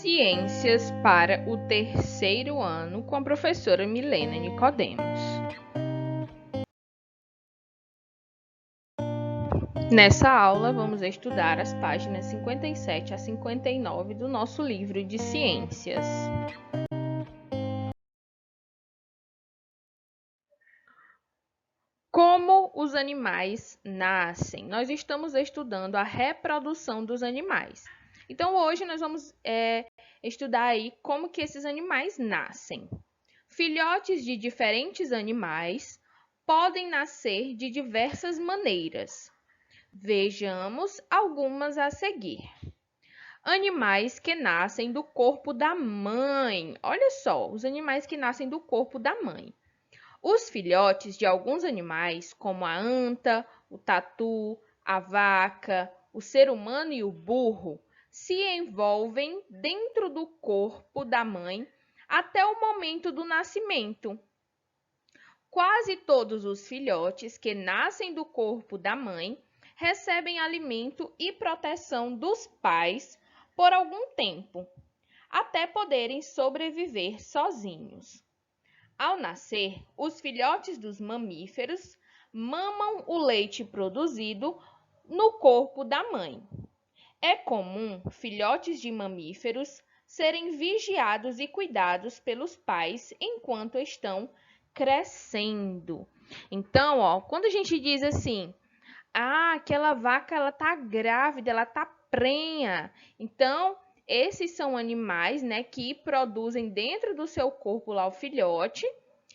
Ciências para o terceiro ano com a professora Milena Nicodemos. Nessa aula, vamos estudar as páginas 57 a 59 do nosso livro de ciências. Como os animais nascem? Nós estamos estudando a reprodução dos animais. Então, hoje nós vamos estudar aí como que esses animais nascem. Filhotes de diferentes animais podem nascer de diversas maneiras. Vejamos algumas a seguir. Animais que nascem do corpo da mãe. Olha só, os animais que nascem do corpo da mãe. Os filhotes de alguns animais, como a anta, o tatu, a vaca, o ser humano e o burro, se envolvem dentro do corpo da mãe até o momento do nascimento. Quase todos os filhotes que nascem do corpo da mãe recebem alimento e proteção dos pais por algum tempo, até poderem sobreviver sozinhos. Ao nascer, os filhotes dos mamíferos mamam o leite produzido no corpo da mãe. É comum filhotes de mamíferos serem vigiados e cuidados pelos pais enquanto estão crescendo. Então, quando a gente diz assim, aquela vaca ela tá grávida, ela tá prenha. Então, esses são animais, né, que produzem dentro do seu corpo lá o filhote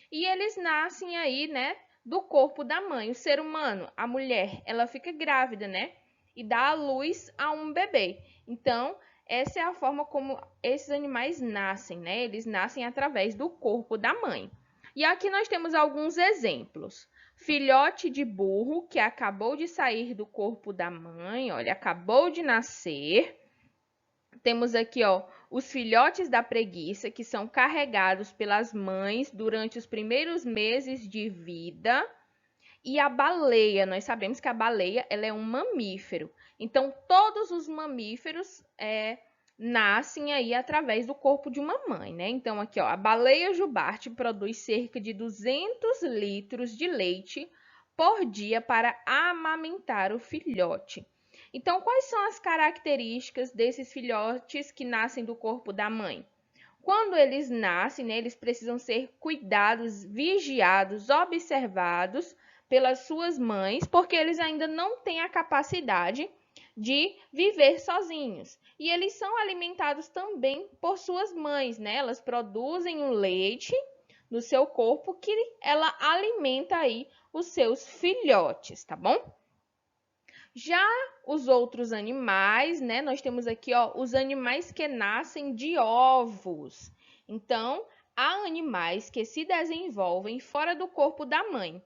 e eles nascem aí, né, do corpo da mãe. O ser humano, a mulher, ela fica grávida, né, e dá à luz a um bebê. Então, essa é a forma como esses animais nascem, né? Eles nascem através do corpo da mãe. E aqui nós temos alguns exemplos. Filhote de burro que acabou de sair do corpo da mãe, olha, acabou de nascer. Temos aqui, os filhotes da preguiça, que são carregados pelas mães durante os primeiros meses de vida. E a baleia, nós sabemos que a baleia ela é um mamífero. Então, todos os mamíferos nascem aí através do corpo de uma mãe, né? Então, aqui, a baleia jubarte produz cerca de 200 litros de leite por dia para amamentar o filhote. Então, quais são as características desses filhotes que nascem do corpo da mãe? Quando eles nascem, né, eles precisam ser cuidados, vigiados, observados pelas suas mães, porque eles ainda não têm a capacidade de viver sozinhos. E eles são alimentados também por suas mães, né? Elas produzem o leite no seu corpo que ela alimenta aí os seus filhotes, tá bom? Já os outros animais, né? Nós temos aqui, os animais que nascem de ovos. Então, há animais que se desenvolvem fora do corpo da mãe,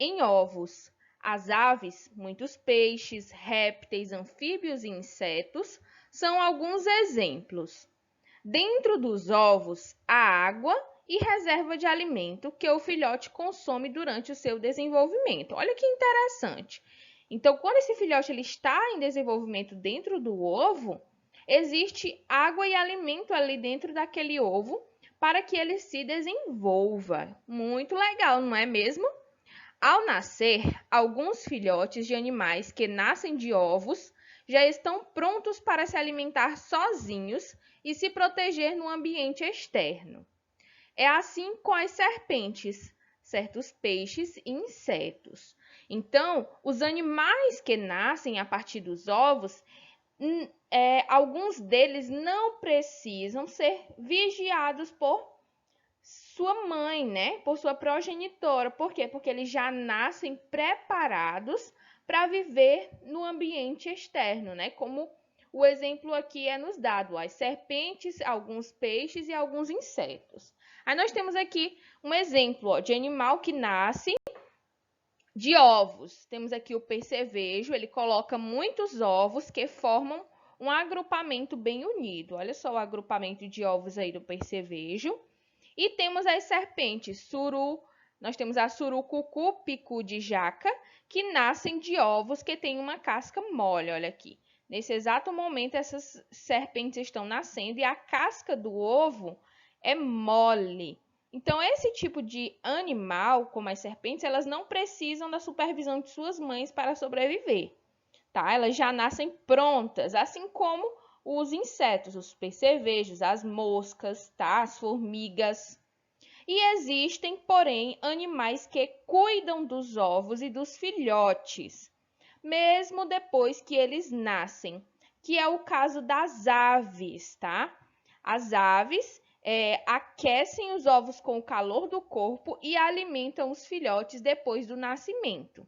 em ovos. As aves, muitos peixes, répteis, anfíbios e insetos são alguns exemplos. Dentro dos ovos, há água e reserva de alimento que o filhote consome durante o seu desenvolvimento. Olha que interessante. Então, quando esse filhote ele está em desenvolvimento dentro do ovo, existe água e alimento ali dentro daquele ovo para que ele se desenvolva. Muito legal, não é mesmo? Ao nascer, alguns filhotes de animais que nascem de ovos já estão prontos para se alimentar sozinhos e se proteger no ambiente externo. É assim com as serpentes, certos peixes e insetos. Então, os animais que nascem a partir dos ovos, alguns deles não precisam ser vigiados por sua mãe, né? Por sua progenitora. Por quê? Porque eles já nascem preparados para viver no ambiente externo, né? Como o exemplo aqui é nos dado, as serpentes, alguns peixes e alguns insetos. Aí nós temos aqui um exemplo de animal que nasce de ovos. Temos aqui o percevejo, ele coloca muitos ovos que formam um agrupamento bem unido. Olha só o agrupamento de ovos aí do percevejo. E temos as serpentes, nós temos a surucucu, picu de jaca, que nascem de ovos que têm uma casca mole, olha aqui. Nesse exato momento, essas serpentes estão nascendo e a casca do ovo é mole. Então, esse tipo de animal, como as serpentes, elas não precisam da supervisão de suas mães para sobreviver, tá? Elas já nascem prontas, assim como os insetos, os percevejos, as moscas, tá? As formigas. E existem, porém, animais que cuidam dos ovos e dos filhotes, mesmo depois que eles nascem, que é o caso das aves, tá? As aves aquecem os ovos com o calor do corpo e alimentam os filhotes depois do nascimento.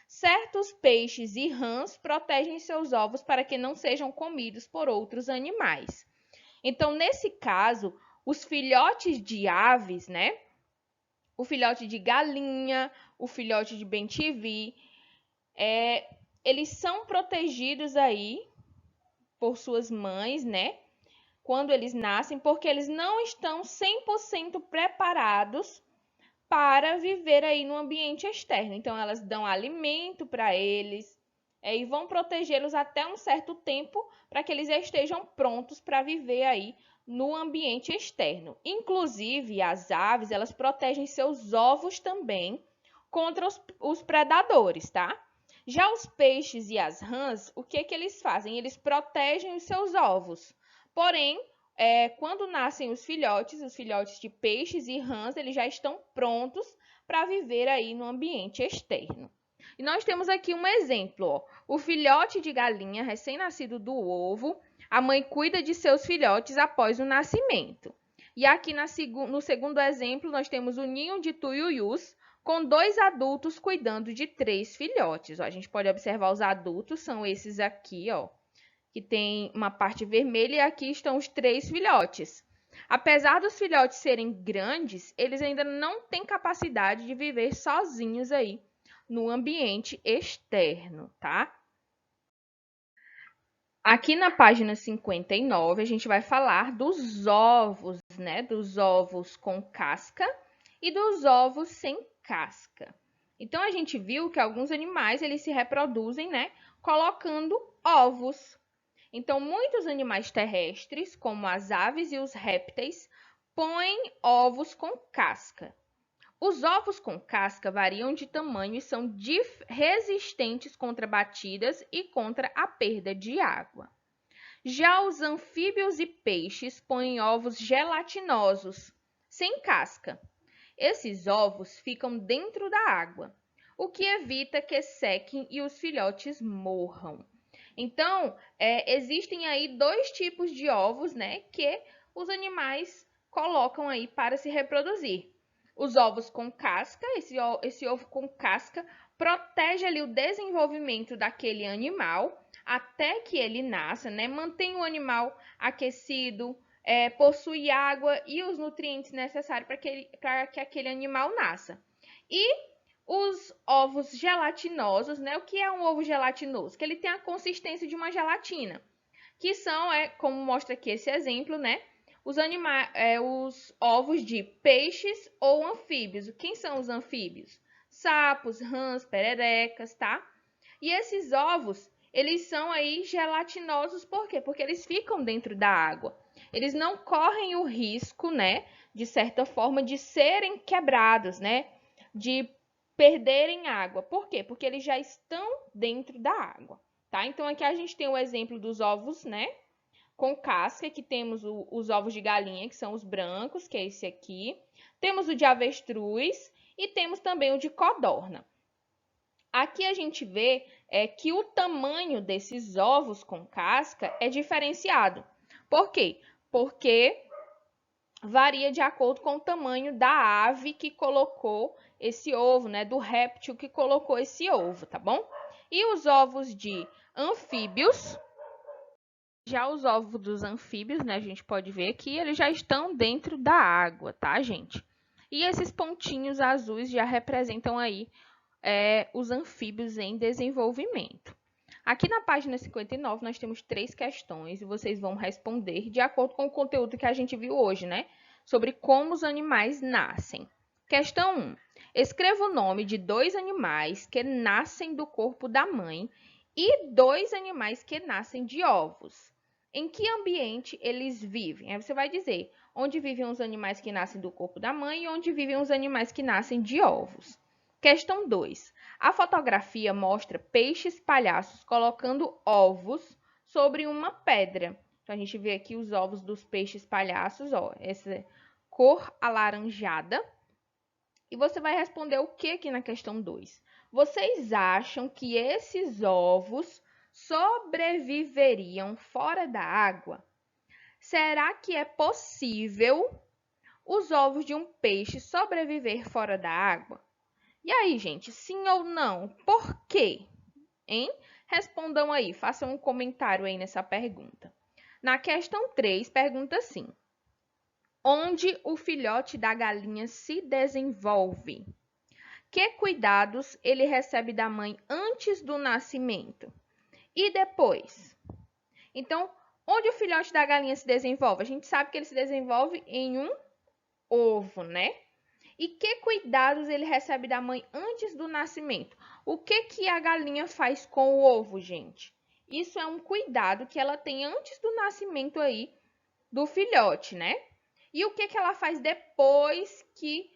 Certos peixes e rãs protegem seus ovos para que não sejam comidos por outros animais. Então, nesse caso, os filhotes de aves, né? O filhote de galinha, o filhote de bem-te-vi, eles são protegidos aí por suas mães, né? Quando eles nascem, porque eles não estão 100% preparados para viver aí no ambiente externo. Então, elas dão alimento para eles e vão protegê-los até um certo tempo para que eles estejam prontos para viver aí no ambiente externo. Inclusive, as aves, elas protegem seus ovos também contra os predadores, tá? Já os peixes e as rãs, o que eles fazem? Eles protegem os seus ovos. Porém, quando nascem os filhotes de peixes e rãs, eles já estão prontos para viver aí no ambiente externo. E nós temos aqui um exemplo, ó. O filhote de galinha recém-nascido do ovo, a mãe cuida de seus filhotes após o nascimento. E aqui no segundo exemplo, nós temos o ninho de tuiuius, com 2 adultos cuidando de 3 filhotes. Ó, a gente pode observar os adultos, são esses aqui, ó, que tem uma parte vermelha, e aqui estão os 3 filhotes. Apesar dos filhotes serem grandes, eles ainda não têm capacidade de viver sozinhos aí no ambiente externo, tá? Aqui na página 59, a gente vai falar dos ovos, né? Dos ovos com casca e dos ovos sem casca. Então, a gente viu que alguns animais, eles se reproduzem, né? Colocando ovos. Então, muitos animais terrestres, como as aves e os répteis, põem ovos com casca. Os ovos com casca variam de tamanho e são resistentes contra batidas e contra a perda de água. Já os anfíbios e peixes põem ovos gelatinosos, sem casca. Esses ovos ficam dentro da água, o que evita que sequem e os filhotes morram. Então, existem aí 2 tipos de ovos, né, que os animais colocam aí para se reproduzir. Os ovos com casca, esse ovo com casca protege ali o desenvolvimento daquele animal até que ele nasça, né? Mantém o animal aquecido, possui água e os nutrientes necessários para que aquele animal nasça. E os ovos gelatinosos, né? O que é um ovo gelatinoso? Que ele tem a consistência de uma gelatina, que são, como mostra aqui esse exemplo, né? Os ovos de peixes ou anfíbios. Quem são os anfíbios? Sapos, rãs, pererecas, tá? E esses ovos, eles são aí gelatinosos, por quê? Porque eles ficam dentro da água. Eles não correm o risco, né, de certa forma, de serem quebrados, né, de perderem água. Por quê? Porque eles já estão dentro da água, tá? Então, aqui a gente tem o exemplo dos ovos, né, com casca, que temos os ovos de galinha, que são os brancos, que é esse aqui. Temos o de avestruz e temos também o de codorna. Aqui a gente vê que o tamanho desses ovos com casca é diferenciado. Por quê? Porque varia de acordo com o tamanho da ave que colocou esse ovo, né? Do réptil que colocou esse ovo, tá bom? E os ovos de anfíbios, já os ovos dos anfíbios, né? A gente pode ver que eles já estão dentro da água, tá, gente? E esses pontinhos azuis já representam aí os anfíbios em desenvolvimento. Aqui na página 59, nós temos 3 questões e vocês vão responder de acordo com o conteúdo que a gente viu hoje, né? Sobre como os animais nascem. Questão 1. Escreva o nome de 2 animais que nascem do corpo da mãe e 2 animais que nascem de ovos. Em que ambiente eles vivem? Aí você vai dizer onde vivem os animais que nascem do corpo da mãe e onde vivem os animais que nascem de ovos. Questão 2. A fotografia mostra peixes palhaços colocando ovos sobre uma pedra. Então, a gente vê aqui os ovos dos peixes palhaços, ó, essa cor alaranjada. E você vai responder o que aqui na questão 2? Vocês acham que esses ovos sobreviveriam fora da água? Será que é possível os ovos de um peixe sobreviver fora da água? E aí, gente, sim ou não? Por quê? Hein? Respondam aí, façam um comentário aí nessa pergunta. Na questão 3, pergunta assim: onde o filhote da galinha se desenvolve? Que cuidados ele recebe da mãe antes do nascimento e depois? Então, onde o filhote da galinha se desenvolve? A gente sabe que ele se desenvolve em um ovo, né? E que cuidados ele recebe da mãe antes do nascimento? O que a galinha faz com o ovo, gente? Isso é um cuidado que ela tem antes do nascimento aí do filhote, né? E o que ela faz depois que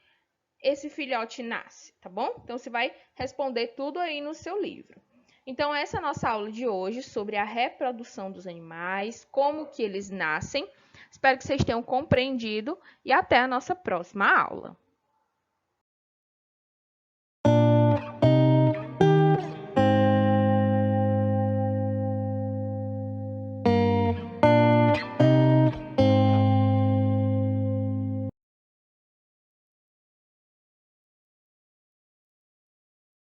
esse filhote nasce, tá bom? Então, você vai responder tudo aí no seu livro. Então, essa é a nossa aula de hoje sobre a reprodução dos animais, como que eles nascem. Espero que vocês tenham compreendido e até a nossa próxima aula.